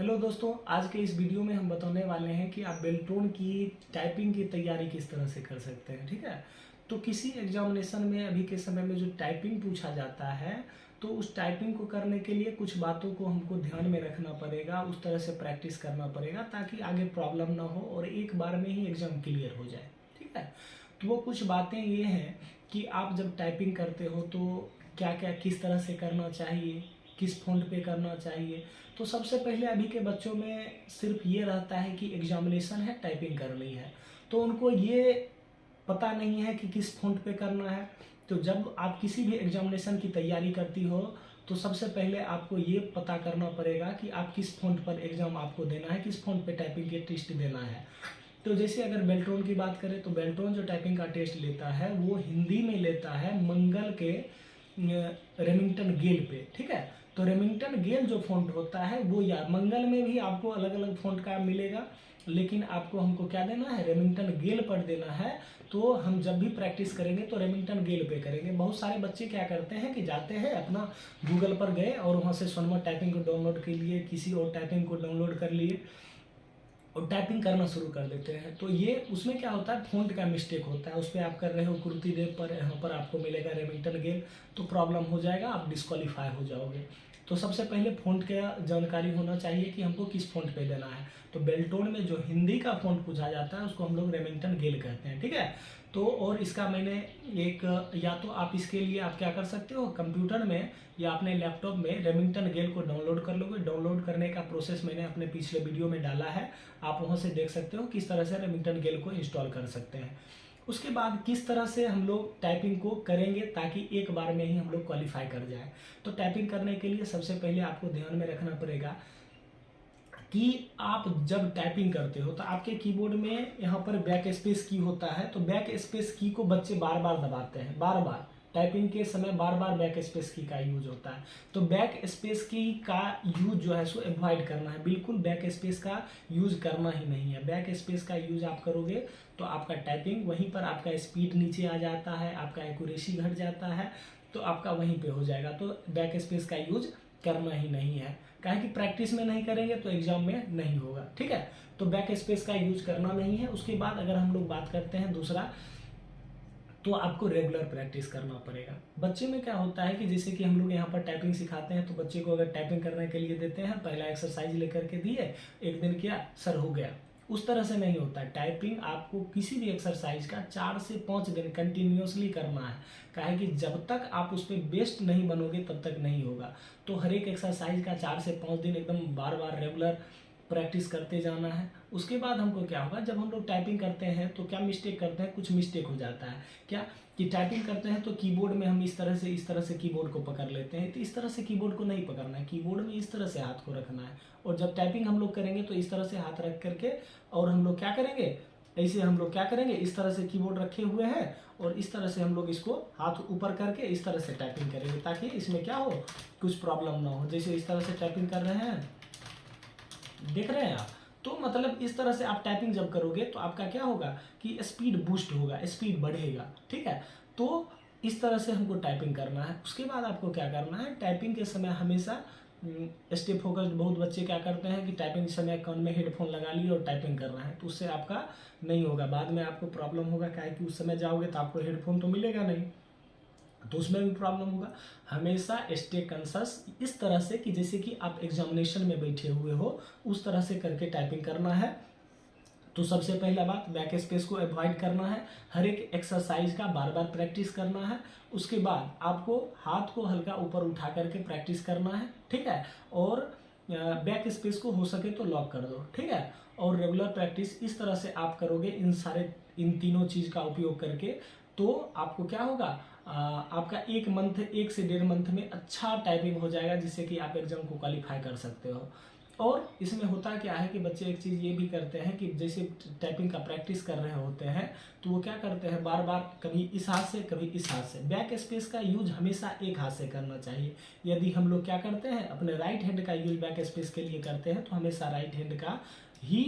Hello दोस्तों, आज के इस वीडियो में हम बताने वाले हैं कि आप बेल्टोन की टाइपिंग की तैयारी किस तरह से कर सकते हैं। ठीक है, तो किसी एग्जामिनेशन में अभी के समय में जो टाइपिंग पूछा जाता है तो उस टाइपिंग को करने के लिए कुछ बातों को हमको ध्यान में रखना पड़ेगा, उस तरह से प्रैक्टिस करना पड़ेगा ताकि आगे प्रॉब्लम ना हो और एक बार में ही एग्जाम क्लियर हो जाए। ठीक है, तो वो कुछ बातें ये हैं कि आप जब टाइपिंग करते हो तो क्या क्या किस तरह से करना चाहिए, किस फ़ॉन्ट पे करना चाहिए। तो सबसे पहले अभी के बच्चों में सिर्फ ये रहता है कि एग्जामिनेशन है, टाइपिंग करनी है, तो उनको ये पता नहीं है कि किस फ़ॉन्ट पे करना है। तो जब आप किसी भी एग्जामिनेशन की तैयारी करती हो तो सबसे पहले आपको ये पता करना पड़ेगा कि आप किस फ़ॉन्ट पर एग्ज़ाम आपको देना है, किस फ़ॉन्ट पे टाइपिंग के टेस्ट देना है। तो जैसे अगर बेल्ट्रॉन की बात करें तो बेल्ट्रॉन जो टाइपिंग का टेस्ट लेता है वो हिंदी में लेता है मंगल के रेमिंगटन गेल पे। ठीक है, तो रेमिंगटन गेल जो फ़ॉन्ट होता है वो, या मंगल में भी आपको अलग अलग फ़ॉन्ट का मिलेगा, लेकिन आपको हमको क्या देना है, रेमिंगटन गेल पर देना है। तो हम जब भी प्रैक्टिस करेंगे तो रेमिंगटन गेल पे करेंगे। बहुत सारे बच्चे क्या करते हैं कि जाते हैं अपना गूगल पर गए और वहाँ से सोनमा टाइपिंग को डाउनलोड के लिए किसी और टाइपिंग को डाउनलोड कर लिए और टाइपिंग करना शुरू कर देते हैं। तो ये उसमें क्या होता है, फ़ॉन्ट का मिस्टेक होता है। उस पर आप कर रहे हो कुर्ती देव पर, यहाँ पर आपको मिलेगा रेमिंगटन गेल, तो प्रॉब्लम हो जाएगा, आप डिस्क्वालीफाई हो जाओगे। तो सबसे पहले फ़ॉन्ट का जानकारी होना चाहिए कि हमको किस फ़ॉन्ट पे देना है। तो बेल्टोन में जो हिंदी का फ़ॉन्ट पूछा जाता है उसको हम लोग रेमिंगटन गेल कहते हैं। ठीक है, तो और इसका मैंने एक, या तो आप इसके लिए आप क्या कर सकते हो, कंप्यूटर में या अपने लैपटॉप में रेमिंगटन गेल को डाउनलोड कर लोगे। डाउनलोड करने का प्रोसेस मैंने अपने पिछले वीडियो में डाला है, आप वहाँ से देख सकते हो किस तरह से रेमिंगटन गेल को इंस्टॉल कर सकते हैं। उसके बाद किस तरह से हम लोग टाइपिंग को करेंगे ताकि एक बार में ही हम लोग क्वालिफाई कर जाए। तो टाइपिंग करने के लिए सबसे पहले आपको ध्यान में रखना पड़ेगा कि आप जब टाइपिंग करते हो तो आपके कीबोर्ड में यहाँ पर बैक स्पेस की होता है। तो बैक स्पेस की को बच्चे बार बार दबाते हैं, बार बार टाइपिंग के समय बार बार बैक स्पेस की का यूज होता है। तो बैक स्पेस की का यूज जो है सो अवॉइड करना है, बिल्कुल बैक स्पेस का यूज करना ही नहीं है। बैक स्पेस का यूज आप करोगे तो आपका टाइपिंग वहीं पर, आपका स्पीड नीचे आ जाता है, आपका एक्यूरेसी घट जाता है, तो आपका वहीं पे हो जाएगा। तो बैक स्पेस का यूज करना ही नहीं है, काहे कि प्रैक्टिस में नहीं करेंगे तो एग्जाम में नहीं होगा। ठीक है, तो बैक स्पेस का यूज करना नहीं है। उसके बाद अगर हम लोग बात करते हैं दूसरा, तो आपको रेगुलर प्रैक्टिस करना पड़ेगा। बच्चे में क्या होता है कि जैसे कि हम लोग यहाँ पर टाइपिंग सिखाते हैं तो बच्चे को अगर टाइपिंग करने के लिए देते हैं, पहला एक्सरसाइज लेकर के दिए, एक दिन किया, सर हो गया, उस तरह से नहीं होता है। टाइपिंग आपको किसी भी एक्सरसाइज का 4 से 5 दिन कंटिन्यूसली करना है, काहे कि जब तक आप उस पर बेस्ट नहीं बनोगे तब तक नहीं होगा। तो हर एक एक्सरसाइज का 4 से 5 दिन एकदम बार बार रेगुलर प्रैक्टिस करते जाना है। उसके बाद हमको क्या होगा, जब हम लोग टाइपिंग करते हैं तो क्या मिस्टेक करते हैं, कुछ मिस्टेक हो जाता है। क्या कि टाइपिंग करते हैं तो कीबोर्ड में हम इस तरह से कीबोर्ड को पकड़ लेते हैं। तो इस तरह से कीबोर्ड को नहीं पकड़ना है, कीबोर्ड में इस तरह से हाथ को रखना है। और जब टाइपिंग हम लोग करेंगे तो इस तरह से हाथ रख करके, और हम लोग क्या करेंगे, ऐसे हम लोग क्या करेंगे, इस तरह से कीबोर्ड रखे हुए हैं और इस तरह से हम लोग इसको हाथ ऊपर करके इस तरह से टाइपिंग करेंगे ताकि इसमें क्या हो, कुछ प्रॉब्लम ना हो। जैसे इस तरह से टाइपिंग कर रहे हैं, देख रहे हैं आप, तो मतलब इस तरह से आप टाइपिंग जब करोगे तो आपका क्या होगा कि स्पीड बूस्ट होगा, स्पीड बढ़ेगा। ठीक है, तो इस तरह से हमको टाइपिंग करना है। उसके बाद आपको क्या करना है, टाइपिंग के समय हमेशा स्टे फोकस्ड। बहुत बच्चे क्या करते हैं कि टाइपिंग के समय कान में हेडफोन लगा लिए और टाइपिंग कर रहे हैं, तो उससे आपका नहीं होगा, बाद में आपको प्रॉब्लम होगा। क्या है कि उस समय जाओगे तो आपको हेडफोन तो मिलेगा नहीं, तो उसमें भी प्रॉब्लम होगा। हमेशा स्टे कॉन्शियस इस तरह से कि जैसे कि आप एग्जामिनेशन में बैठे हुए हो, उस तरह से करके टाइपिंग करना है। तो सबसे पहला बात, बैक स्पेस को अवॉइड करना है, हर एक एक्सरसाइज का बार बार प्रैक्टिस करना है। उसके बाद आपको हाथ को हल्का ऊपर उठा करके प्रैक्टिस करना है। ठीक है, और बैक स्पेस को हो सके तो लॉक कर दो। ठीक है, और रेगुलर प्रैक्टिस इस तरह से आप करोगे इन तीनों चीज़ का उपयोग करके, तो आपको क्या होगा, आपका 1 से 1.5 मंथ में अच्छा टाइपिंग हो जाएगा, जिससे कि आप एग्जाम को क्वालिफाई कर सकते हो। और इसमें होता क्या है कि बच्चे एक चीज़ ये भी करते हैं कि जैसे टाइपिंग का प्रैक्टिस कर रहे होते हैं तो वो क्या करते हैं, बार बार कभी इस हाथ से कभी इस हाथ से। बैक स्पेस का यूज हमेशा एक हाथ से करना चाहिए। यदि हम लोग क्या करते हैं, अपने राइट हैंड का यूज बैक स्पेस के लिए करते हैं तो हमेशा राइट हैंड का ही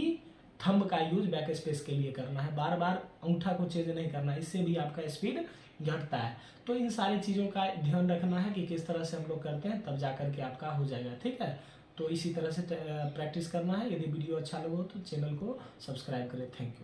थंब का यूज बैक स्पेस के लिए करना है, बार बार अंगूठा को चेंज नहीं करना, इससे भी आपका स्पीड घटता है। तो इन सारी चीज़ों का ध्यान रखना है कि किस तरह से हम लोग करते हैं, तब जा करके आपका हो जाएगा। ठीक है, तो इसी तरह से प्रैक्टिस करना है। यदि वीडियो अच्छा लगा हो तो चैनल को सब्सक्राइब करें। Thank you.